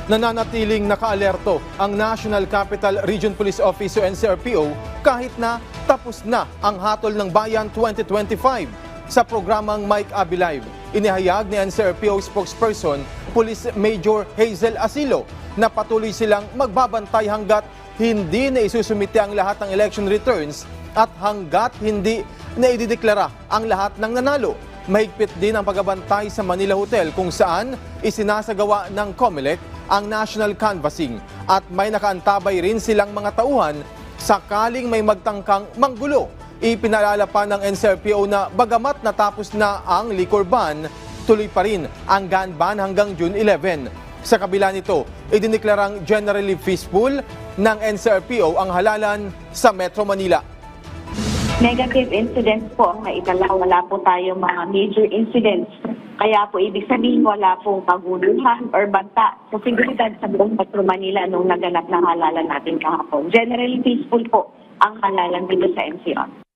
Nananatiling nakaalerto ang National Capital Region Police Office o NCRPO kahit na tapos na ang Hatol ng Bayan 2025 sa programang Mike Abi Live. Inihayag ni NCRPO spokesperson Police Major Hazel Asilo na patuloy silang magbabantay hanggat hindi na isusumite ang lahat ng election returns at hanggat hindi na idideklara ang lahat ng nanalo. Mahigpit din ang pagbabantay sa Manila Hotel kung saan isinasagawa ng COMELEC ang national canvassing at may nakaantabay rin silang mga tauhan sakaling may magtangkang manggulo. Ipinaalala pa ng NCRPO na bagamat natapos na ang liquor ban, tuloy pa rin ang gun ban hanggang June 11. Sa kabila nito, idineklarang generally peaceful ng NCRPO ang halalan sa Metro Manila. Negative incidents po ang naitala. Wala po tayong mga major incidents. Kaya po ibig sabihin wala pong paguluhan or banta sa seguridad sa buong Metro Manila nung naganap na halalan natin kahapon. Generally peaceful po ang halalan dito sa NCR.